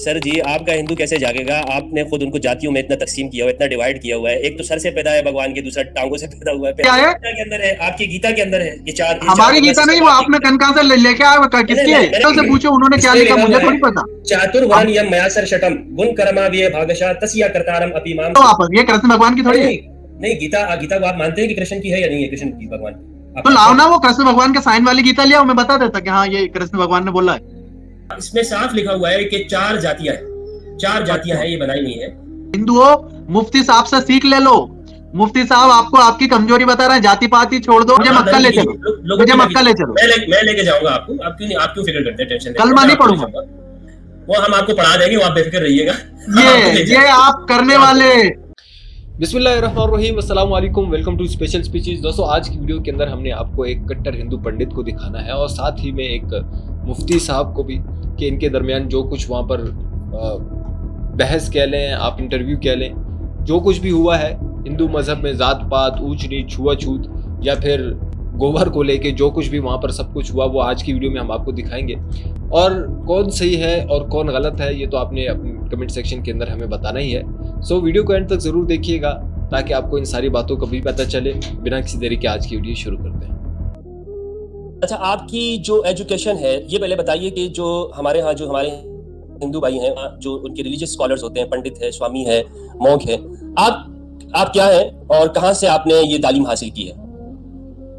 Sir जी आपका हिंदू कैसे जागेगा? आपने खुद उनको जातियों में इतना तकसीम किया हुआ है, इतना डिवाइड किया हुआ है। एक तो सर से पैदा है भगवान के, दूसरा टांगों से पैदा हुआ है। क्या है? गीता के अंदर है, आपकी गीता के अंदर है। ये चार हमारी गीता नहीं, वो आपने कन कहां से लेके आए? किसकी है? से पूछो उन्होंने क्या लिखा, मुझे थोड़ी पता। चातुर्वर्ण यम मयासर शतम गुण कर्मा विये भागशा तस्या कर्तारम अपिमाम। तो आप ये कृष्ण भगवान की थोड़ी है। नहीं, गीता को आप मानते हैं कि कृष्ण की है या नहीं है? कृष्ण की भगवान तो लाओ ना वो कृष्ण भगवान के साइन वाली गीता लिया, मैं बता देता कि हाँ ये कृष्ण भगवान ने बोला है। इसमें साफ लिखा हुआ है कि चार जातियां हैं, ये बनाई नहीं है। हिंदुओं, मुफ्ती साहब से सीख ले लो। मुफ्ती साहब आपको आपकी कमजोरी बता रहे हैं, जाति पाति छोड़ दो। मुझे मक्का ले चलो, मुझे मक्का ले चलो। मैं लेके जाऊंगा आपको। आप क्यों फिक्र करते हैं? टेंशन कलमा नहीं पढ़ूंगा, वो हम आपको पढ़ा देंगे, वो आप बेफिक्र रहिएगा। ये आप करने वाले। बिस्मिल्लाहिर्रहमानिर्रहीम, अस्सलाम वालेकुम, वेलकम टू स्पेशल स्पीचेस। दोस्तों, आज की वीडियो के अंदर हमने आपको एक कट्टर हिंदू पंडित को दिखाना है और साथ ही में एक मुफ्ती साहब को भी, कि इनके दरमियान जो कुछ वहाँ पर बहस कह लें, आप इंटरव्यू कह लें, जो कुछ भी हुआ है हिंदू मज़हब में, ज़ात पात, ऊंच नीच, छुआछूत या फिर गोबर को लेके जो कुछ भी वहाँ पर सब कुछ हुआ, वो आज की वीडियो में हम आपको दिखाएंगे। और कौन सही है और कौन गलत है, ये तो आपने अपने कमेंट सेक्शन के अंदर हमें बताना ही है। सो वीडियो को एंड तक ज़रूर देखिएगा ताकि आपको इन सारी बातों का भी पता चले। बिना किसी देरी के आज की वीडियो शुरू करते हैं। अच्छा, आपकी जो एजुकेशन है, ये पहले बताइए कि जो हमारे हिंदू भाई हैं, जो उनके रिलीजियस स्कॉलर्स होते हैं, पंडित है, स्वामी है, मॉन्क है, आप क्या हैं और कहाँ से आपने ये तालीम हासिल की है?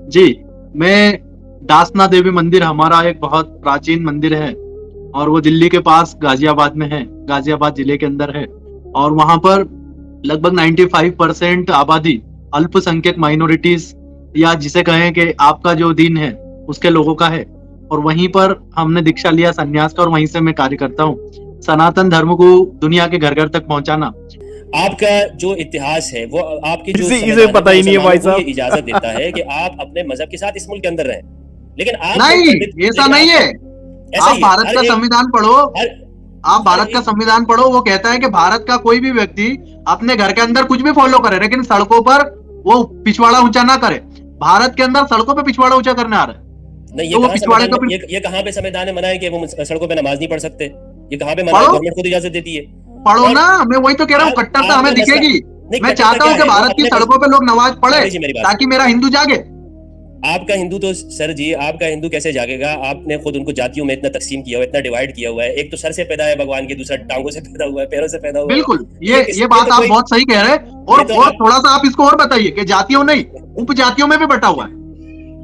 जी, मैं दासना देवी मंदिर, हमारा एक बहुत प्राचीन मंदिर है और वो दिल्ली के पास गाजियाबाद में है, गाजियाबाद जिले के अंदर है। और वहां पर लगभग 95% आबादी अल्पसंख्यक माइनॉरिटीज, या जिसे कहें कि आपका जो दीन है उसके लोगों का है। और वहीं पर हमने दीक्षा लिया संन्यास का, और वहीं से मैं कार्य करता हूँ सनातन धर्म को दुनिया के घर घर तक पहुंचाना। आपका जो इतिहास है वो आपकी जो इसे पता ही नहीं है भाई साहब। इजाजत देता है कि आप अपने मजहब के साथ इस मुल्क के अंदर रहें, लेकिन आप नहीं, ऐसा नहीं है। आप भारत का संविधान पढ़ो, आप भारत का संविधान पढ़ो। वो कहता है कि भारत का कोई भी व्यक्ति अपने घर के अंदर कुछ भी फॉलो करे, लेकिन सड़कों पर वो पिछवाड़ा ऊंचा ना करे। भारत के अंदर सड़कों पे पिछवाड़ा ऊंचा करने आ रहा है। नहीं, ये कहाँ पे संविधान में मना है कि वो सड़कों पे नमाज नहीं पढ़ सकते? ये कहाँ पे मना है? गवर्नमेंट खुद इजाजत देती है। पढ़ो ना, मैं वही तो कह रहा हूँ, कट्टरता हमें दिखेगी। मैं चाहता हूँ कि भारत की सड़कों पे लोग नमाज पढ़े ताकि मेरा हिंदू जागे। आपका हिंदू तो सर जी, आपका हिंदू कैसे जागेगा? आपने खुद उनको जातियों में इतना तकसीम किया हुआ है, इतना डिवाइड किया हुआ है। एक तो सर से पैदा है भगवान के, दूसरा टांगों से पैदा हुआ है, पैरों से पैदा हुआ है। बिल्कुल, ये बात आप बहुत सही कह रहे हैं। और थोड़ा सा आप इसको और बताइए कि जातियों नहीं, उपजातियों में भी बटा हुआ है।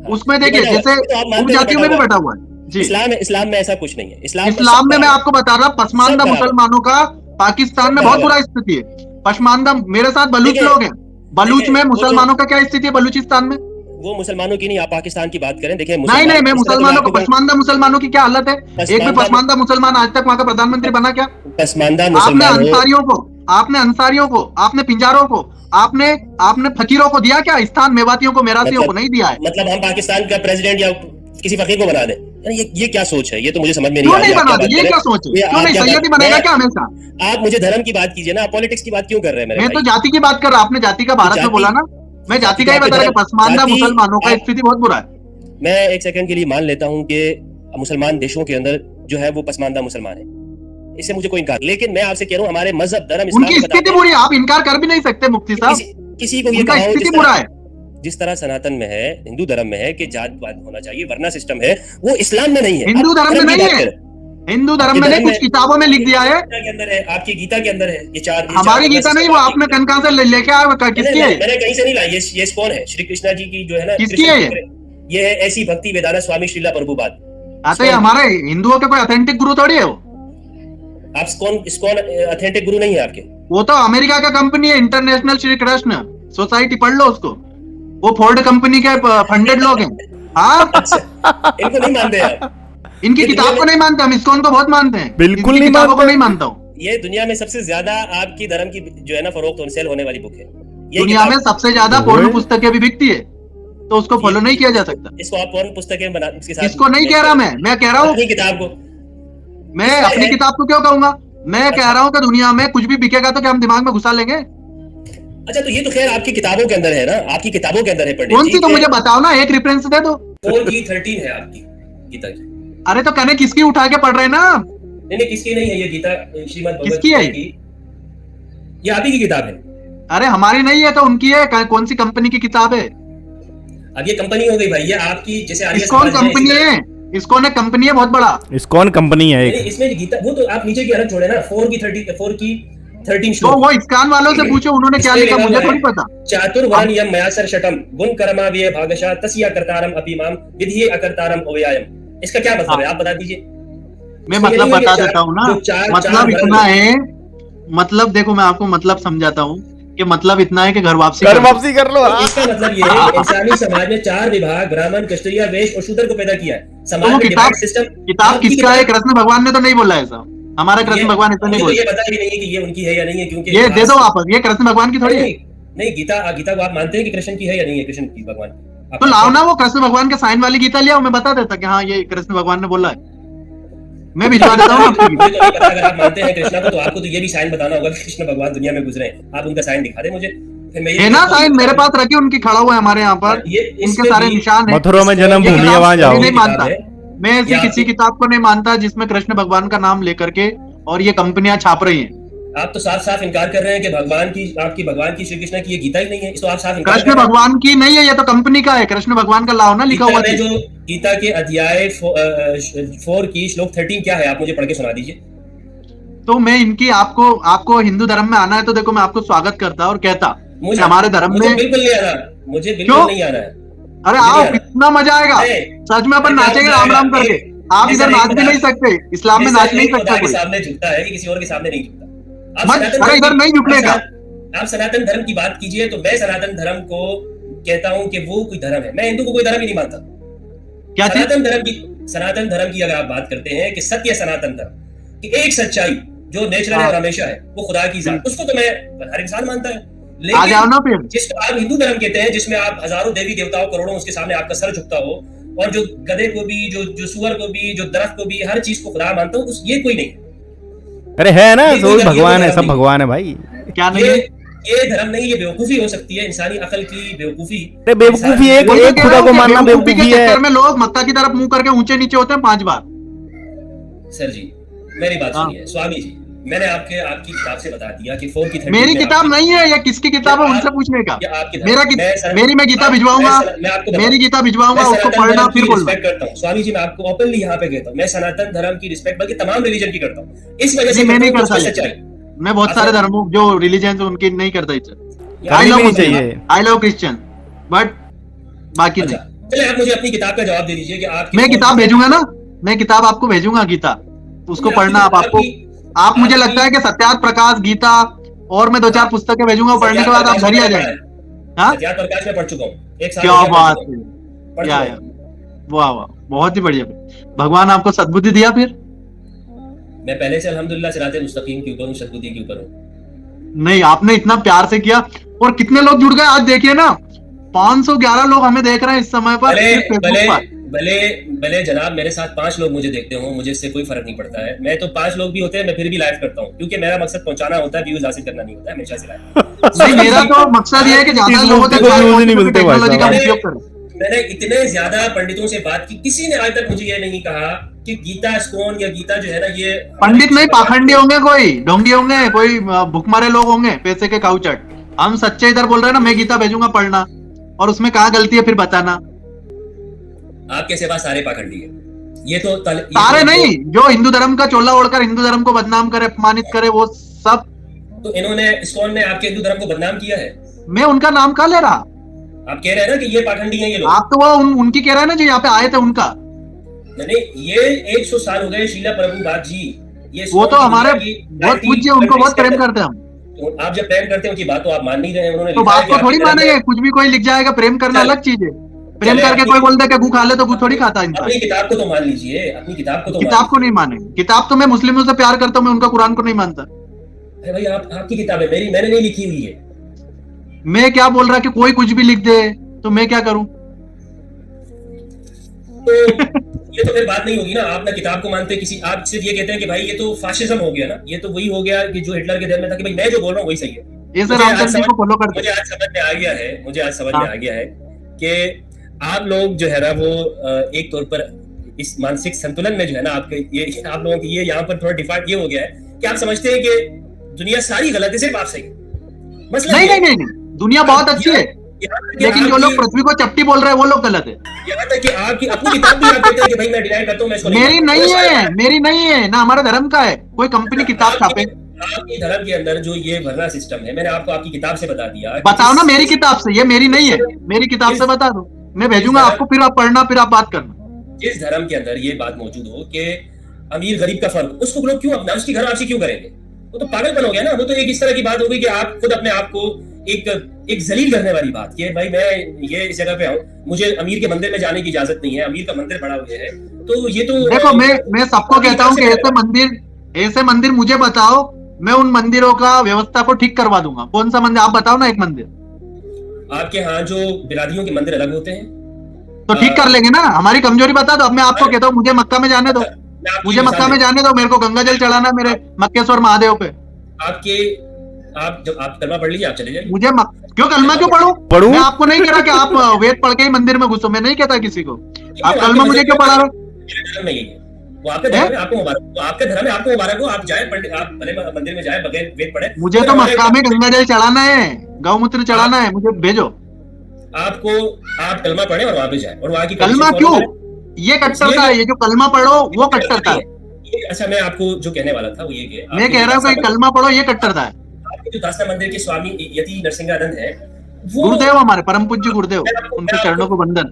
उसमें देखिए, जैसे उपजातियों में भी बटा हुआ है जी। इस्लाम में ऐसा कुछ नहीं है। इस्लाम में मैं आपको बता रहा, पसमानदा मुसलमानों का पाकिस्तान में बहुत बुरा स्थिति है। पसमानदा, मेरे साथ बलूच लोग हैं, बलूच में मुसलमानों का क्या स्थिति है बलूचिस्तान में? वो मुसलमानों की नहीं, आप पाकिस्तान की बात करें। देखिए, नहीं, मैं मुसलमानों को, पसमानदा मुसलमानों की क्या हालत है? एक भी पसमानदा मुसलमान आज तक वहाँ का प्रधानमंत्री बना क्या? पसमानदा आपने अंसारियों को, आपने पिंजारों को, आपने फकीरों को दिया क्या स्थान? मेवातियों को, मेरासियों को नहीं दिया है। मतलब हम पाकिस्तान का प्रेसिडेंट या किसी फकीर को बना दें? ये क्या सोच है? ये तो मुझे समझ में नहीं बना दे। ये क्या सोच है? क्यों नहीं? सैयद ही बनेगा क्या हमेशा? आप मुझे धर्म की बात कीजिए ना, आप पॉलिटिक्स की बात क्यों कर रहे हैं? मैं तो जाति की बात कर रहा। आपने जाति का भारत में बोला ना, मैं जाति का ही बता रहा हूँ। पसमानदा मुसलमानों का स्थिति बहुत बुरा है। मैं एक सेकंड के लिए मान लेता हूँ कि मुसलमान देशों के अंदर जो है वो पसमानदा मुसलमान है, इससे मुझे कोई इनकार, लेकिन मैं आपसे कह रहा हूँ हमारे मजहब धर्म उनकी स्थिति बुरी है, आप इनकार कर भी नहीं सकते मुफ्ती साहब। किसी को ये स्थिति बुरा है। जिस तरह सनातन में है, हिंदू धर्म में है कि जातवाद होना चाहिए, वरना सिस्टम है, वो इस्लाम में नहीं है। हिंदू धर्म में नहीं है, हिंदू धर्म में नहीं, कुछ किताबों में लिख दिया है। आपकी गीता के अंदर है ये चार। हमारी गीता नहीं, वो आपने कन कहां से लेके आए? किसकी है? मैंने कहीं से नहीं लाई। ये कौन है? श्री कृष्णा जी की जो है ना, किसकी है ये है ऐसी भक्ति वेदांत स्वामी श्रीला प्रभुपाद। तो ये हमारे हिंदुओं के कोई ऑथेंटिक गुरु थोड़ी है वो। आप कौन ऑथेंटिक गुरु नहीं है आपके? वो तो अमेरिका का कंपनी है, इंटरनेशनल श्री कृष्ण सोसाइटी, पढ़ लो उसको। वो फोर्ड कंपनी के फंडेड लोग हैं। हाँ, इनको नहीं मानते आप? इनकी किताब को नहीं मानते हम, इसको उनको बहुत मानते हैं। बिल्कुल नहीं, किताबों को नहीं मानता हूँ। ये दुनिया में सबसे ज्यादा आपकी धर्म की जो है ना फरोख्त और सेल होने वाली बुक है। दुनिया में सबसे ज्यादा पोर्न पुस्तकें भी बिकती है, तो उसको फॉलो नहीं किया जा सकता। इसको आप पोर्न पुस्तकें बना, इसको नहीं कह रहा मैं कह रहा हूँ अपनी किताब को। मैं अपनी किताब को क्यों कहूंगा? मैं कह रहा हूँ कि दुनिया में कुछ भी बिकेगा तो क्या हम दिमाग में घुसा लेंगे? अच्छा, तो ये तो खैर आपकी किताबों के अंदर है ना, आपकी किताबों के अंदर है। कौन सी? तो मुझे बताओ ना, एक रेफरेंस दे दो। 4G13 है आपकी गीता की। अरे तो कहने किसकी उठा के पढ़ रहे हैं ना? नहीं, किसकी नहीं है ये गीता, श्रीमद् भगवत किसकी है गीता की? ये आप ही की किताब है। अरे हमारी नहीं है तो उनकी है, कौन सी कंपनी की किताब है? अब ये कंपनी हो गई भाई, ये आपकी जैसे आर्य इस्कॉन समाज है, कंपनी इसी है, इस्कॉन एक कंपनी है बहुत बड़ा। इस्कॉन कंपनी है तरह- एक। इसमें गीता, वो तो आप नीचे की अलग छोड़े ना, 4 की 13 तो श्लोक। वो इस्कॉन वालों से पूछो उन्होंने क्या इसमें लिखा, लिखा मुझे हुआ थोड़ी है, पता। चातुर्वर्ण यम मयासर शतम गुण कर्मा व्यय भागशा तस्य अकर्तारम अपि माम विधि अकर्तारम अव्ययम। इसका क्या मतलब है, आप बता दीजिए। मैं इसमें मतलब यही है कि बता चार- देता हूँ ना, जो चार मतलब वर्ण इतना है, मतलब देखो मैं आपको मतलब समझाता हूँ कि मतलब इतना है कि घर वापसी कर कर लो। वापसी कर लो। तो इसका मतलब ये है कि इंसानी समाज में 4 विभाग, ब्राह्मण, क्षत्रिय, वैश्य और शूद्र को पैदा किया है। तो समाज वो में किताब डिवाइड सिस्टम किताब किसका है? कृष्ण भगवान ने तो नहीं बोला ऐसा, हमारा कृष्ण भगवान ऐसा नहीं मुझे तो ये बोलते। पता ही नहीं है कि ये उनकी है या नहीं है, क्योंकि ये दे दो वापस, ये कृष्ण भगवान की थोड़ी है। नहीं, नहीं, गीता को आप मानते हैं कि कृष्ण की है या नहीं है, कृष्ण की भगवान की? तो लाओ ना वो कृष्ण भगवान के साइन वाली गीता लियाओ, मैं बता देता कि हाँ ये कृष्ण भगवान ने बोला है, मैं भिजवा देता हूँ आपको। मुझे तो नहीं पता, अगर आप मानते हैं कृष्णा को तो आपको तो ये भी साइन बताना होगा कि कृष्ण भगवान दुनिया में गुजरे हैं। आप उनका साइन दिखा दें मुझे, फिर मैं है ना साइन मेरे पास रखी, उनकी खड़ा हुआ है हमारे यहाँ पर, उनके सारे निशान है। मथुरा में जन्म भूमि है, वहां जाओ। नहीं मानता मैं ऐसी किसी किताब को नहीं मानता जिसमें कृष्ण भगवान का नाम लेकर के और ये कंपनियां छाप रही हैं। आप तो साफ साफ इनकार कर रहे हैं कि आपकी भगवान की, श्री कृष्ण की ये गीता ही नहीं है। इसको आप साफ इनकार कृष्ण कर रहे हैं। भगवान की नहीं है, ये तो कंपनी का है। कृष्ण भगवान का लाओ ना लिखा हुआ गीता में चीज। जो गीता के अध्याय 4 की श्लोक 13 क्या है, आप मुझे पढ़ के सुना दीजिए। तो मैं इनकी आपको हिंदू धर्म में आना है तो देखो मैं आपको स्वागत करता और कहता मुझे हमारे धर्म मुझे में। बिल्कुल नहीं आना, मुझे बिल्कुल क्यों? नहीं आना है। अरे मुझे आओ, नहीं आना। कितना मजा आएगा सच में, अपन मैं नाचेंगे क्या राम मजा राम आएगा? करके। आप ये इधर सर नाच एक भी नहीं खुदा- सकते, इस्लाम में ये नाच सर नहीं एक सकता खुदा के कोई। सामने झुकता है कि किसी और के सामने नहीं झुकता। आप मत, सनातन अरे धर्म इधर की- नहीं झुकने का। आप सनातन धर्म की बात कीजिए तो मैं सनातन धर्म को कहता हूं कि वो कोई धर्म है। मैं हिंदू को कोई धर्म ही नहीं मानता। क्या चीज? सनातन धर्म की अगर आप बात करते हैं कि सत्य सनातन धर्म की एक सच्चाई जो नेचुरल है और हमेशा है, वो खुदा की जात, उसको तो मैं हर इंसान मानता है। आ जाओ ना फिर। जिसको आप हिंदू धर्म कहते हैं, जिसमें आप हजारों देवी देवताओं करोड़ों उसके सामने आपका सर झुकता हो, और जो गधे को भी, जो सुअर को भी, जो दरख्त को भी, हर चीज को खुदा मानता हूँ, ये कोई नहीं है। अरे है ना, ये कोई सब धर्म भगवान है, नहीं। सब भगवान है भाई। क्या नहीं है? ये धर्म नहीं, ये बेवकूफी हो सकती है, इंसानी अकल की बेवकूफी। अरे बेवकूफी एक वही तो एक कह खुदा रहा को हूँ कि मानना बेवकूफी के बेवकूफी है। चक्कर में लोग मक्का की तरफ मुंह करके ऊंचे नीचे होते हैं 5 बार। सर जी मेरी बात हाँ। सुनिए स्वामी जी, मैंने आपकी किताब से बता दिया कि 4 की 13 मेरी में किताब आपकी- नहीं है, या किसकी किताब है ये उनसे आप- पूछने का। ये आपकी धर्म- मेरा मेरी मैं गीता भिजवाऊंगा, मेरी गीता भिजवाऊंगा, उसको पढ़ना फिर बोलना। रिस्पेक्ट करता हूँ स्वामी जी, मैं आपको ओपनली यहाँ पे कहता हूँ, मैं सनातन धर्म की रिस्पेक्ट बल्कि तमाम रिलीजन की करता हूँ। इस वजह से नहीं, मैं नहीं कहता हूँ करता कि ये। सच्चाई मैं बहुत सारे धर्मों जो रिलीजन है उनकी नहीं करता इज्जत। करनी आई भी लव नहीं मुस्लिम, चाहिए। आई लव क्रिश्चियन, बट बाकी अच्छा नहीं। चलिए, आप मुझे अपनी किताब का जवाब दे दीजिए कि आप मैं किताब भेजूंगा ना, मैं किताब आपको भेजूंगा गीता, उसको पढ़ना आप मुझे लगता है कि सत्यार्थ प्रकाश गीता और मैं 2-4 पुस्तकें भेजूंगा, पढ़ने के बाद आप घर ही आ जाएंगे। हाँ, सत्यार्थ प्रकाश में पढ़ चुका हूँ, एक साल क्या हो गया बात पढ़ है, चुका क्या हूँ। है, वाह वाह, बहुत ही बढ़िया। भगवान आपको सद्बुद्धि दिया फिर? मैं पहले से अल्हम्दुलिल्लाह सिराते मुस्तकीम के ऊपर हूँ, सद्बुद्धि के ऊपर हूँ। नहीं, आपने इतना प्यार से किया और कितने लोग जुड़ गए आज देखिए ना, 511 लोग हमें देख रहे हैं इस समय पर भले सिर्फ भले फेसबुक पर। भले भले जनाब मेरे साथ 5 लोग मुझे देखते हो, मुझे इससे कोई फर्क नहीं पड़ता है। मैं तो 5 लोग भी होते हैं मैं फिर भी लाइव करता हूँ, क्योंकि मेरा मकसद पहुंचाना होता है, व्यूज हासिल करना नहीं होता है हमेशा से लाइव। नहीं, मेरा तो मकसद ये है कि ज्यादा लोगों तक टेक्नोलॉजी का उपयोग करें। मैंने इतने ज्यादा पंडितों से बात की, किसी ने आज तक मुझे ये नहीं कहा कि गीता इस्कॉन या गीता जो है ना ये पंडित नहीं, पाखंडी होंगे, कोई ढोंगी होंगे, कोई भुखमरे लोग होंगे, पैसे के काउचट। हम सच्चे इधर बोल रहे हैं ना, मैं गीता भेजूंगा पढ़ना, और उसमें कहाँ गलती है फिर बताना। आपके सिवा सारे पाखंडी है। ये तो सारे नहीं, जो हिंदू धर्म का चोला ओढ़कर हिंदू धर्म को बदनाम करे, अपमानित करे, वो सब। तो इन्होंने इस्कॉन ने आपके हिंदू धर्म को बदनाम किया है। मैं उनका नाम कहाँ ले रहा? आप कह रहे हैं ना कि ये पाखंडी हैं ये लोग। आप तो वो उनकी कह रहे हैं ना जो यहाँ पे आए थे उनका। नहीं, ये 100 साल हो गए शीला प्रभुपाद जी, ये वो तो हमारे बहुत पूज्य, उनको बहुत प्रेम करते हैं हम। तो आप जब प्रेम करते हैं उनकी बात तो आप मान नहीं रहे हैं। उन्होंने तो बात को थोड़ी मानेंगे, कुछ भी कोई लिख जाएगा, प्रेम करना अलग चीज है। प्रेम करके कोई बोल दे कि गू खा ले तो गू थोड़ी खाता इंसान। अपनी किताब को तो मान लीजिए, अपनी किताब को तो किताब को नहीं मानेंगे। किताब तो मैं मुस्लिमों से प्यार करता हूँ, मैं उनका कुरान को नहीं मानता। अरे भाई आपकी किताब है, मैंने नहीं लिखी हुई है। मैं क्या बोल रहा कि कोई कुछ भी लिख दे तो मैं क्या करूं? तो ये तो फिर बात नहीं होगी ना। आप ना किताब को मानते किसी, आप सिर्फ ये कहते हैं कि भाई ये तो फाशिज्म हो गया ना, ये तो वही हो गया कि जो हिटलर के दिन में था कि भाई मैं जो बोल रहा हूँ वही सही है। ये सर रामचंद्र जी को फॉलो करते मुझे आज समझ में आ गया है कि आप लोग जो है ना वो एक तौर पर इस मानसिक संतुलन में जो है ना आपके ये आप लोगों की ये यहाँ पर थोड़ा डिफॉल्ट ये हो गया है कि आप समझते हैं कि दुनिया सारी गलत है, सिर्फ आप सही है। मसला नहीं ये नहीं नहीं नहीं, दुनिया बहुत अच्छी है, यहाँ तक कि लेकिन जो लोग पृथ्वी को चपटी बोल रहे हैं वो लोग गलत है। यहाँ तक कि आपकी अपनी किताब भी आप कहते हैं कि भाई मैं डिनाई करता हूँ, मैं इसको मेरी मानता हूँ। नहीं वो है, शायद मेरी नहीं है ना, हमारे धर्म का है, कोई कंपनी किताब छापे। आपके धर्म के अंदर जो ये भरना सिस्टम है, मैंने आपको आपकी किताब से बता दिया। बताओ ना मेरी किताब से, ये मेरी नहीं है, मेरी किताब से बता दो, मैं भेजूंगा आपको, फिर आप पढ़ना, फिर आप बात करना। जिस धर्म के अंदर ये बात मौजूद हो कि अमीर गरीब का फर्क, उसको लोग क्यों अपना उसकी घर वापसी क्यों करेंगे? वो तो पागलपन हो गया ना। वो तो एक इस तरह की बात हो गई कि आप खुद अपने आप को एक जलील करने वाली बात कि भाई मैं ये इस जगह पे आऊं, मुझे अमीर के मंदिर में जाने की इजाजत नहीं है, अमीर का मंदिर बड़ा हुआ है। तो ये तो देखो मैं सबको कहता हूँ कि ऐसे मंदिर मुझे बताओ, मैं उन मंदिरों का व्यवस्था को ठीक करवा दूंगा। कौन सा मंदिर आप बताओ ना, एक मंदिर। आपके यहाँ जो बिरादरियों के मंदिर अलग होते हैं तो ठीक कर लेंगे ना, हमारी कमजोरी बता दो। अब मैं आपको कहता हूँ मुझे मक्का में जाने दो, मुझे मक्का में जाने दो, मेरे को गंगा जल चढ़ाना मेरे मक्केश्वर महादेव पे। आप जब आप कलमा पढ़ लीजिए, आप चले जाइए। मुझे क्यों कलमा क्यों पढ़ूं? मैं आपको नहीं कह रहा कि आप वेद पढ़ के ही मंदिर में घुसो, मैं नहीं कहता किसी को। आप कलमा मुझे क्यों पढ़ा रहे? वो आपका धर्म है, आपको मुबारक हो। आपका धर्म है, आपको मुबारक हो। आप जाए पंडित, आप भले मंदिर में जाए बगैर वेद पढ़े। मुझे तो मक्का में गंगा जल चढ़ाना है, गौमूत्र चढ़ाना है, मुझे भेजो। आप कलमा पढ़े और वहां पे जाए, और वहां की कलमा क्यों? ये कट्टरता है, ये जो कलमा पढ़ो वो कट्टरता है। अच्छा, मैं आपको जो कहने वाला था वो ये कि मैं कह रहा हूँ कि कलमा पढ़ो, ये कट्टरता है। आपके जो दासना मंदिर के स्वामी यति नरसिंहानंद है, वो गुरुदेव हमारे परम पूज्य गुरुदेव, उनके चरणों को वंदन।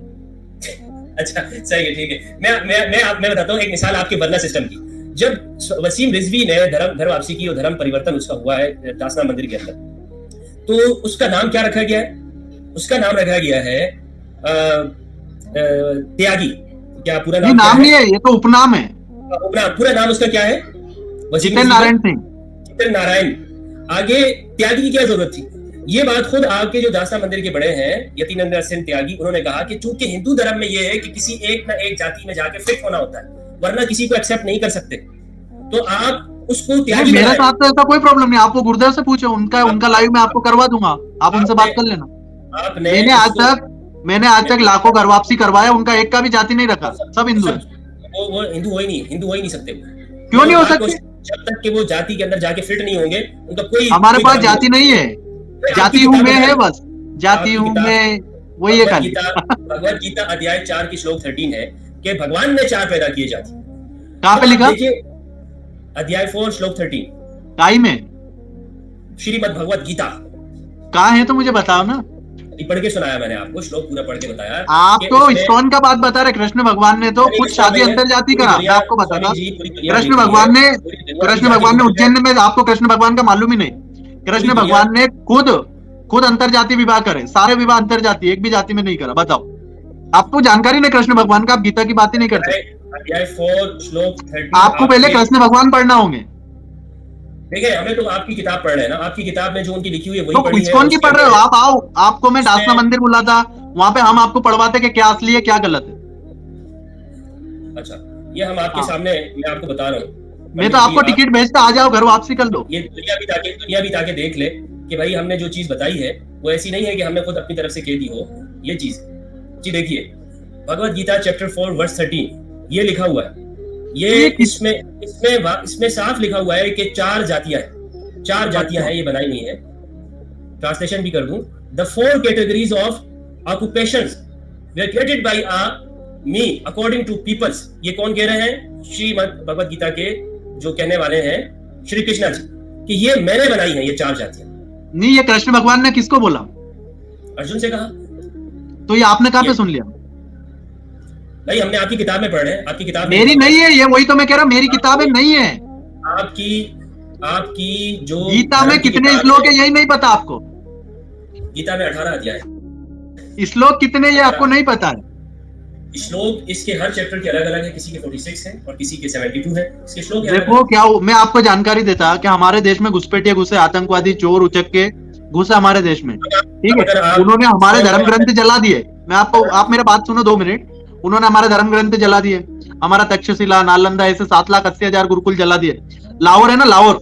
अच्छा, सही है, ठीक है। मैं बताता हूँ एक मिसाल आपके वरना सिस्टम की। जब वसीम रिजवी ने धर्म वापसी की और धर्म परिवर्तन उसका हुआ है दासना मंदिर के अंदर, तो उसका नाम क्या रखा गया है? उसका नाम रखा गया है त्यागी। क्या पूरा नाम नहीं है, ये तो उपनाम है। पूरा नाम उसका क्या है? जितेंद्र नारायण सिंह। जितेंद्र नारायण। आगे त्यागी की क्या जरूरत थी? ये बात खुद आपके जो दासना मंदिर के बड़े हैं यतीन्द्र सिंह त्यागी, उन्होंने कहा कि चूंकि हिंदू धर्म में ये है कि किसी एक ना एक जाति में जाके फिट होना होता है, वरना किसी को एक्सेप्ट नहीं कर सकते, तो आप उसको त्यागी। मेरे साथ तो ऐसा कोई प्रॉब्लम नहीं, आपको गुरुदेव से पूछो, उनका लाइव मैं आपको करवा दूंगा, आप उनसे बात कर लेना। मैंने आज तक लाखों घर वापसी करवाया, उनका एक का भी जाति नहीं रखा, सब हिंदू है। वो हिंदू हो ही नहीं सकते। क्यों नहीं हो सकते? जब तक कि वो जाति के अंदर जाके फिट नहीं होंगे, उनका कोई हमारे पास जाति नहीं है, जाति हूँ मैं है, बस जाति हूँ मैं, वही है खाली। भगवत गीता अध्याय 4 की श्लोक 13 है कि भगवान ने 4 पैदा किए जाति। कहाँ पे लिखा? अध्याय 4 श्लोक 13 काई में श्रीमद् भगवत गीता कहाँ है, तो मुझे बताओ ना। पढ़ के सुनाया मैंने आपको, श्लोक पूरा पढ़ के बताया। आप तो इस्कॉन का बात बता रहे, कृष्ण भगवान ने तो खुद शादी अंतर जाति करा। मैं आपको बताता, कृष्ण भगवान ने उज्जैन में, आपको कृष्ण भगवान का मालूम ही नहीं, कृष्ण भगवान ने खुद अंतर जाति विवाह करे, सारे विवाह अंतर जाति, एक भी जाति में नहीं करा। बताओ, आपको जानकारी नहीं कृष्ण भगवान का, आप गीता की बात ही नहीं करते। अध्याय 4 श्लोक 13 आपको पहले कृष्ण भगवान पढ़ना होंगे। देखिए, हमें तो आपकी किताब पढ़ रहे हैं ना, आपकी किताब में जो उनकी लिखी हुई है वही तो पढ़ी है। इस्कॉन की पढ़ रहे हो आप? आओ, आपको मैं दासना मंदिर बुलाता, वहां पे हम आपको पढ़वाते कि क्या असली है क्या गलत है। अच्छा, ये हम आपके सामने, मैं आपको बता रहा हूँ। मैं तो आपको टिकट भेजता, आ जाओ घर वापसी कर दो। ये दुनिया भी ताकि देख ले कि भाई हमने जो चीज बताई है वो ऐसी नहीं है कि हमने खुद अपनी तरफ से कह दी हो ये चीज। जी देखिए, भगवत गीता चैप्टर 4 वर्स 13 ये लिखा हुआ है। ये इसमें साफ लिखा हुआ है कि 4 जातियां हैं, ये बनाई हुई है। ट्रांसलेशन भी कर दूं। The 4 categories of occupations were created by me according to peoples. ये कौन कह रहे हैं? श्रीमद् भगवत गीता के जो कहने वाले हैं श्री कृष्णा जी, कि ये मैंने बनाई है ये 4 जातियां। नहीं, ये कृष्ण भगवान ने किसको बोला? अर्जुन से कहा। तो ये आपने कहां पे सुन लिया? भाई हमने आपकी किताब में पढ़े हैं, आपकी किताब मेरी नहीं है ये, वही तो मैं कह रहा हूँ, मेरी किताबें नहीं है। आपकी जो गीता में कितने श्लोक है यही नहीं पता आपको? गीता में 18 अध्याय है। श्लोक कितने ये आपको नहीं पता है? श्लोक इसके हर चैप्टर के अलग अलग है, किसी के 46 है और किसी के 72 है। इसके श्लोक देखो क्या मैं आपको जानकारी देता कि हमारे देश में घुसपैठिए घुसे, आतंकवादी, चोर उचक्के घुसे हमारे देश में, ठीक है। उन्होंने हमारे धर्म ग्रंथ जला दिए। आप मेरे बात सुनो 2 मिनट। उन्होंने हमारे धर्म ग्रंथ जला दिए, हमारा तक्षशिला, नालंदा, ऐसे 7,80,000 गुरुकुल जला दिए। लाहौर है ना, लाहौर,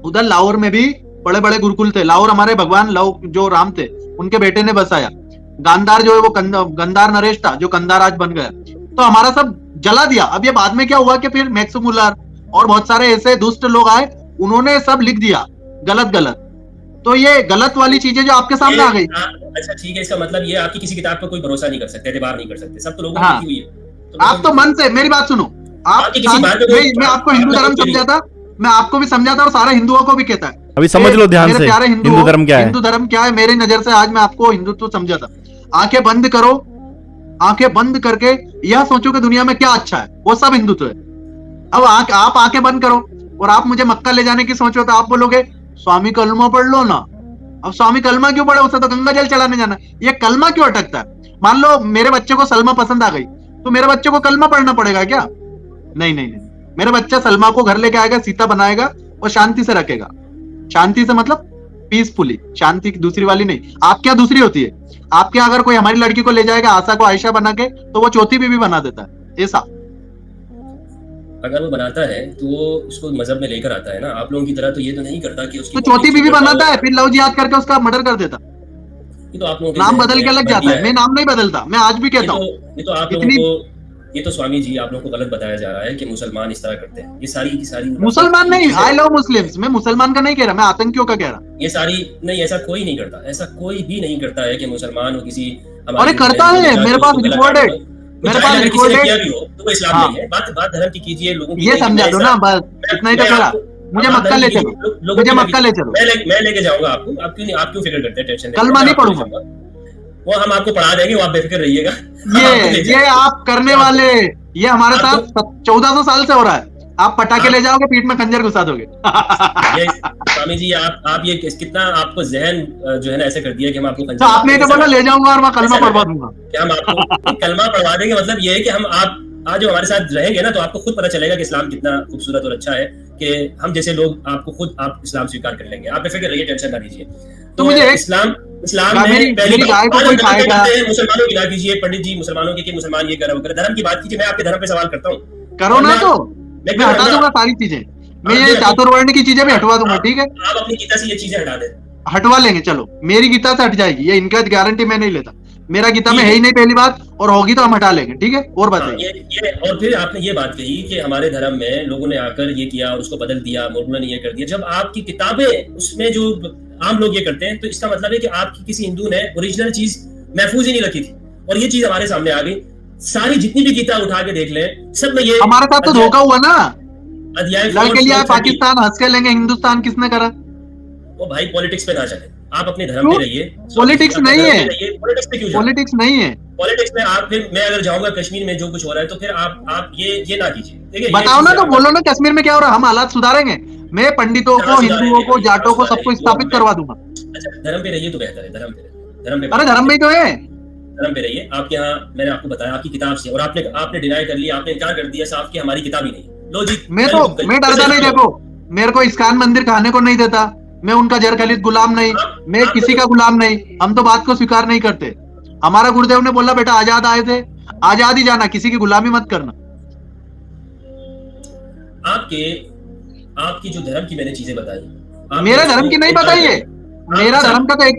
उधर लाहौर में भी बड़े बड़े गुरुकुल थे। लाहौर हमारे भगवान जो राम थे उनके बेटे ने बसाया। गांधार जो है वो गंधार नरेश था, जो कंधार आज बन गया। तो हमारा सब जला दिया। अब ये बाद में क्या हुआ कि फिर मैक्स मुलर और बहुत सारे ऐसे दुष्ट लोग आए, उन्होंने सब लिख दिया गलत गलत। तो ये गलत वाली चीजें जो आपके सामने आ गई। अच्छा ठीक है, इसका मतलब ये आपकी किसी किताब पर कोई भरोसा नहीं कर सकते, एतबार नहीं कर सकते, सब तो लोगों ने हाँ, लिखी हुई है। आप तो मन से मेरी बात सुनो, आप किसी बात पे मैं आपको हिंदू धर्म समझाता, मैं आपको भी समझाता और सारे हिंदुओं को भी कहता है। अभी समझ लो ध्यान मेरे से, प्यारे हिंदू धर्म क्या है। हिंदू धर्म क्या है मेरी नजर से, आज मैं आपको हिंदुत्व समझाता। आंखें बंद करो, आंखें बंद करके यह सोचो कि दुनिया में क्या अच्छा है, वो सब हिंदुत्व है। अब आप आंखें बंद करो और आप मुझे मक्का ले जाने की सोचो, तो आप बोलोगे स्वामी कलमा पढ़ लो ना। अब स्वामी कलमा क्यों पढ़े, उसे तो गंगा जल चलाने जाना। ये कलमा क्यों अटकता है? मान लो मेरे बच्चे को सलमा पसंद आ गई, तो मेरे बच्चे को कलमा पढ़ना पड़ेगा क्या? नहीं नहीं नहीं, मेरा बच्चा सलमा को घर लेके आएगा, सीता बनाएगा और शांति से रखेगा। शांति से मतलब पीसफुली, शांति की दूसरी वाली नहीं। आपके यहाँ दूसरी होती है। आपके अगर कोई हमारी लड़की को ले जाएगा आशा को आयशा बना के, तो वो चौथी बीवी बना देता है। ऐसा अगर वो बनाता है तो वो उसको मजहब में लेकर आता है ना, आप लोगों की तरह तो ये तो नहीं करता कि उसकी तो चौथी बीवी बनाता है, फिर लव जिहाद करके उसका मर्डर कर देता। ये तो आप लोगों के नाम बदल के अलग जाता है, मैं नाम नहीं बदलता, मैं आज भी कहता हूँ। ये तो आप लोगों को, ये तो स्वामी जी आप लोगों को गलत बताया जा रहा है कि मुसलमान इस तरह करते हैं। ये सारी की सारी मुसलमान नहीं, आई लव मुस्लिम्स, मैं मुसलमान का नहीं कह रहा, मैं आतंकियों का कह रहा। ये सारी नहीं, ऐसा कोई नहीं करता, ऐसा कोई भी नहीं करता है कि मुसलमान हो किसी। अरे करता है, मेरे पास रिकॉर्डेड, मेरे पास रिकॉर्डेड किया भी हो तो वो इस्लाम नहीं है। बात धर्म की कीजिए, लोगों की ये समझा दो ना, बस इतना ही तो करा। मुझे मक्का ले चलो, मुझे मक्का ले चलो, मैं लेके जाऊंगा आपको। आप क्यों फिक्र करते हैं, टेंशन कलमा नहीं पढ़ूंगा, वो हम आपको पढ़ा देंगे, वो आप बेफिक्र रहिएगा। ये आप करने वाले, ये हमारे साथ 1400 साल से हो रहा है। आप पटाखे ले जाओगे, पीठ में खंजर घुसा दोगे। स्वामी जी आप ये कितना आपको जहन जो है ना ऐसे कर दिया कि हम आपको तो आपने तो बोला ले जाऊंगा और मैं कलमा पढ़वा दूंगा। कि हम आपको कलमा पढ़वा देंगे, मतलब ये है कि हम आप आज जो हमारे साथ रहेंगे ना, तो आपको खुद पता चलेगा कि इस्लाम कितना खूबसूरत और अच्छा है, कि हम जैसे लोग आपको खुद आप इस्लाम स्वीकार कर लेंगे। आप बेफिक्र रहिए, टेंशन ना लीजिए। तो मुझे इस्लाम में पहली गाय को कोई खाएगा, मुसलमानों की ना कीजिए पंडित जी, मुसलमानों की कि मुसलमान ये कर रहा है, धर्म की बात कीजिए। मैं आपके धर्म पे सवाल करता हूँ, करो ना, तो मैं हटा दूंगा सारी चीजें, मैं ये चातुर्वर्ण की चीजें भी हटवा दूंगा। ठीक है, आप अपनी गीता से ये चीजें हटा दें, हटवा लेंगे। चलो मेरी गीता से हट जाएगी, ये इनका गारंटी मैं नहीं लेता। मेरा गीता में है ही नहीं पहली बात, और होगी तो हम हटा लेंगे। ठीक है, और बताइए। ये और फिर आपने ये बात कही कि हमारे धर्म में लोगों ने आकर ये किया और उसको बदल दिया, मौलवी ने ये कर दिया। जब आपकी किताबें उसमें जो आम लोग ये करते हैं, तो इसका मतलब है कि आपकी किसी हिंदू ने ओरिजिनल चीज महफूज ही नहीं रखी थी, और ये चीज हमारे सामने आ गई। सारी जितनी भी गीता उठा के देख लें, सब में ये हमारे साथ तो धोखा हुआ ना। अध्याय लड़के लिया पाकिस्तान, हंस के लेंगे हिंदुस्तान किसने करा? वो भाई पॉलिटिक्स पे ना चले, आप अपने धर्म पे रहिए। पॉलिटिक्स नहीं है, पॉलिटिक्स पे क्यों? पॉलिटिक्स नहीं है। पॉलिटिक्स में आप फिर, मैं अगर जाऊंगा कश्मीर में जो कुछ हो रहा है, तो फिर आप ये ना कीजिए। बताओ ना, तो बोलो ना कश्मीर में क्या हो रहा है, हम हालात सुधारेंगे। मैं पंडितों को, हिंदुओं को, जाटों को, सबको स्थापित करवा दूंगा। अच्छा, धर्म पे रहिए तो बेहतर है, धर्म पे। अरे धर्म में तो है, धर्म पे रहिए। आपके यहाँ मैंने आपको बताया आपकी किताब से, और आपने डिनाई कर लिया, आपने क्या कर दिया साफ कि हमारी किताब ही नहीं। लो जी, मैं डरता नहीं। देखो, मेरे को इस्कान मंदिर खाने को नहीं देता, मैं उनका जर खलीद गुलाम नहीं, मैं किसी का गुलाम नहीं। हम तो बात को स्वीकार नहीं करते। हमारा गुरुदेव ने बोला बेटा आजाद आए थे, आजाद ही जाना, किसी की गुलामी मत करना। आपकी जो धर्म की मैंने चीजें बताई, मेरे धर्म की नहीं बताइए। मेरा धर्म का तो एक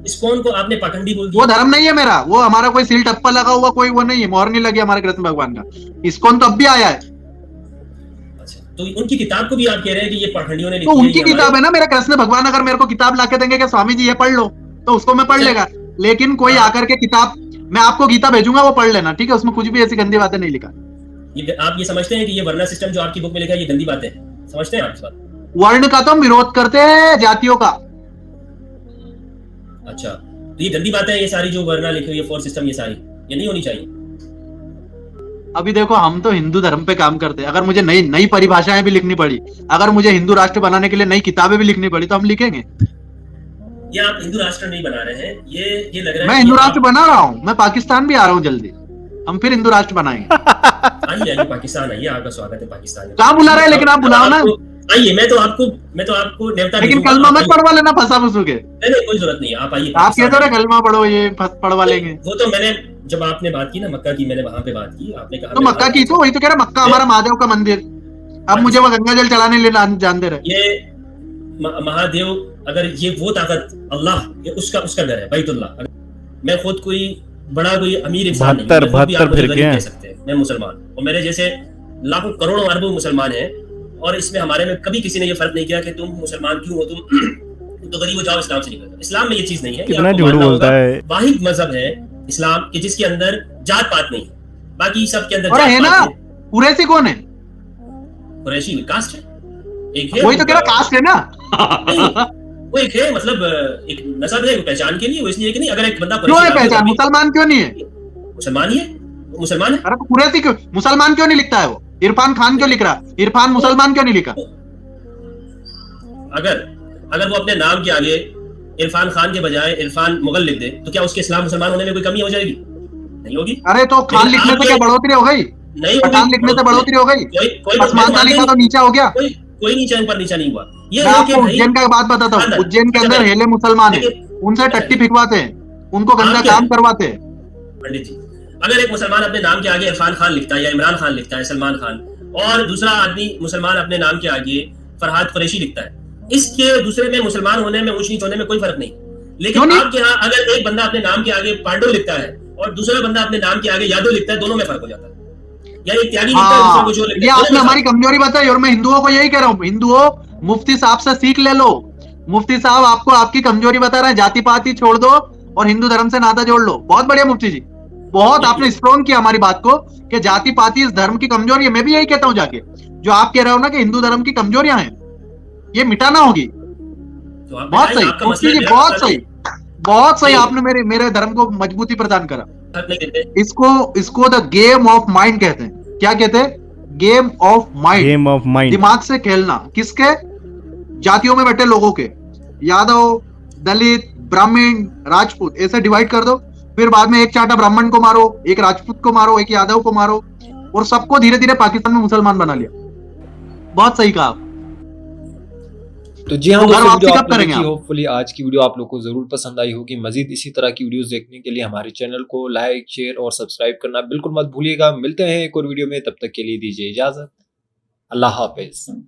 इस्कॉन को आपने पाखंडी बोल दिया। वो धर्म नहीं है मेरा, वो हमारा कोई सील टप्पा लगा हुआ कोई वो नहीं है, मोहर नहीं लगी हमारे कृष्ण भगवान का। इस्कॉन तो अब भी आया है। अच्छा, तो उनकी किताब को भी आप कह रहे हैं कि ये पाखंडियों ने लिखी है? तो उनकी किताब है ना। मेरा कृष्ण भगवान अगर मेरे को किताब लाके देंगे कि स्वामी जी ये पढ़ लो, तो उसको मैं पढ़ लेगा। लेकिन कोई आकर के किताब, मैं आपको गीता भेजूंगा, वो पढ़ लेना। ठीक है, उसमें कुछ भी ऐसी गंदी बातें नहीं लिखा। आप ये समझते हैं कि ये वर्ना सिस्टम जो आपकी बुक में लिखा है ये गंदी बातें हैं? समझते हैं आप इस बात? वर्ण का तो हम विरोध करते हैं, जातियों का। अच्छा, तो ये गंदी बातें हैं, ये सारी जो वर्ना लिखी हुई है, फोर सिस्टम, ये सारी ये नहीं होनी चाहिए। अभी देखो, हम तो हिंदू धर्म पे काम करते हैं। अगर मुझे नई परिभाषाएं भी लिखनी पड़ी, अगर मुझे हिंदू राष्ट्र बनाने के लिए नई किताबें भी लिखनी पड़ी, तो हम लिखेंगे। ये आप हिंदू राष्ट्र नहीं बना रहे हैं, ये लग रहा है। मैं हिंदू राष्ट्र बना रहा हूँ, मैं पाकिस्तान भी आ रहा हूँ जल्दी, हम फिर हिंदू राष्ट्र बनाएंगे। आइए पाकिस्तान आइए, आपका स्वागत है पाकिस्तान। कहाँ बुला रहे हैं, लेकिन आप बुलाओ ना। आइए, मैं तो आपको न्योता, लेकिन कलमा मत पढ़वा लेना फंसा फंसू के। नहीं, कोई जरूरत नहीं है, आप आइए। आप कहते रहे कलमा पढ़ो, ये पढ़वा लेंगे। वो तो मैंने, जब आपने बात की ना मक्का की, मैंने वहां पे बात की, आपने कहा तो मक्का की, तो वही तो कह रहा, मक्का हमारा महादेव का मंदिर। अब मुझे वो गंगा जल चलाने ले जान दे रहे। ये महादेव, अगर ये वो ताकत, अल्लाह, ये उसका घर है, बैतुल्लाह। मैं खुद कोई बड़ा कोई अमीर इंसान नहीं हूं। 72 मैं खुद भी आप मुझे फिर गरीब क्या? कह सकते हैं, मैं मुसलमान हूं। और मेरे जैसे लाखों करोड़ों अरबों मुसलमान हैं, और इसमें हमारे में कभी किसी ने ये फर्क नहीं किया कि तुम मुसलमान क्यों हो, तुम तो गरीब हो, जाओ इस्लाम से निकल जाओ। इस्लाम में ये चीज नहीं है, ये कितना आपको झूठ मानना बोलता होगा। है। वाहिद मजहब है इस्लाम कि जिसके अंदर जात पात नहीं है, बाकी सबके अंदर और जात है ना, पात है। कुरैशी कौन है? कुरैशी कास्ट है, एक है वही तो कह रहा, कास्ट है ना। नहीं, वो एक है, मतलब एक नस्ब है, पहचान के लिए। वो इसलिए कि नहीं, अगर एक बंदा क्यों कुरैशी है नाम के पहचान? तब भी मुसलमान क्यों नहीं है? मुसलमान ही है, वो मुसलमान है। अरे तो कुरैशी क्यों, मुसलमान क्यों नहीं लिखता है वो? इरफान खान क्यों लिख रहा है? इरफान मुसलमान क्यों नहीं लिखा? अगर अगर वो अपने नाम के आगे इरफान खान के बजाय इरफान मुगल लिख दे, तो क्या उसके इस्लाम मुसलमान होने में कोई कमी हो जाएगी? नहीं होगी। अरे तो खान लेकिन लिखने से आपके क्या बढ़ोतरी हो गई? नहीं होगी, पठान लिखने से बढ़ोतरी हो गई? कोई कोई मैं तो पसमानदा मानता ही लिखा तो नहीं, नीचा हो गया। कोई नीचा ऊपर नीचा नहीं हुआ। ये मैं है कि आपको भाई उज्जैन का बात बताता हूँ। अंदर, उज्जैन के अच्छा अंदर भाई, हेले मुसलमान है, लेकिन उनसे अच्छा टट्टी फिकवाते हैं, उनको गंदा आप क्या काम है? करवाते हैं। पंडित जी, अगर एक मुसलमान अपने नाम के आगे इरफान खान लिखता है, या इमरान खान लिखता है, सलमान खान, और दूसरा आदमी मुसलमान अपने नाम के आगे फरहाद कुरैशी लिखता है, इसके दूसरे में मुसलमान होने में, ऊंच नीच होने में कोई फर्क नहीं। क्यों लेकिन नहीं? आपके यहाँ अगर एक बंदा अपने नाम के आगे पांडव लिखता है और दूसरा बंदा अपने नाम के आगे यादव लिखता है, दोनों में फर्क हो जाता है। या एक त्यागी लिखता है, दूसरा हाँ, कुछ और लिखता ये है, दोनों आपने में हमारी फर्क। कमजोरी बताई, और मैं हिंदुओं को यही कह रहा हूँ, हिंदुओं मुफ्ती साहब से सीख ले लो। मुफ्ती साहब आपको आपकी कमजोरी बता रहे हैं, जाति पाति छोड़ दो और हिंदू धर्म से नाता जोड़ लो। बहुत बढ़िया मुफ्ती जी, बहुत आपने स्ट्रॉन्ग किया हमारी बात को कि जाति पाति इस धर्म की कमजोरी है। मैं भी यही कहता हूँ जाके, जो आप कह रहे हो ना कि हिंदू धर्म की कमजोरियां हैं, ये मिटाना होगी। तो आप बहुत बताइए, सही आपका मुफ्ती मसला है, जी, मेरा बहुत मसला सही, नहीं। बहुत सही। नहीं, आपने मेरे धर्म को मजबूती प्रदान करा। फर्क नहीं देते। इसको द गेम ऑफ माइंड कहते हैं। क्या कहते हैं? Game of mind, game of mind. दिमाग से खेलना। किसके? जातियों में बैठे लोगों के, यादव, दलित, ब्राह्मण, राजपूत, ऐसे डिवाइड कर दो। फिर बाद में एक चांटा ब्राह्मण को मारो, एक राजपूत को मारो, एक यादव को मारो, और सबको धीरे धीरे पाकिस्तान में मुसलमान बना लिया। बहुत सही कहा आप। तो जी हाँ तो घर दोस्तों, वापसी वीडियो कब आपने करेंगे देखी, आप? होपफुली आज की वीडियो आप लोगों को जरूर पसंद आई होगी। मजीद इसी तरह की वीडियोस देखने के लिए हमारे चैनल को लाइक, शेयर और सब्सक्राइब करना बिल्कुल मत भूलिएगा। मिलते हैं एक और वीडियो में, तब तक के लिए दीजिए इजाजत। अल्लाह हाफिज।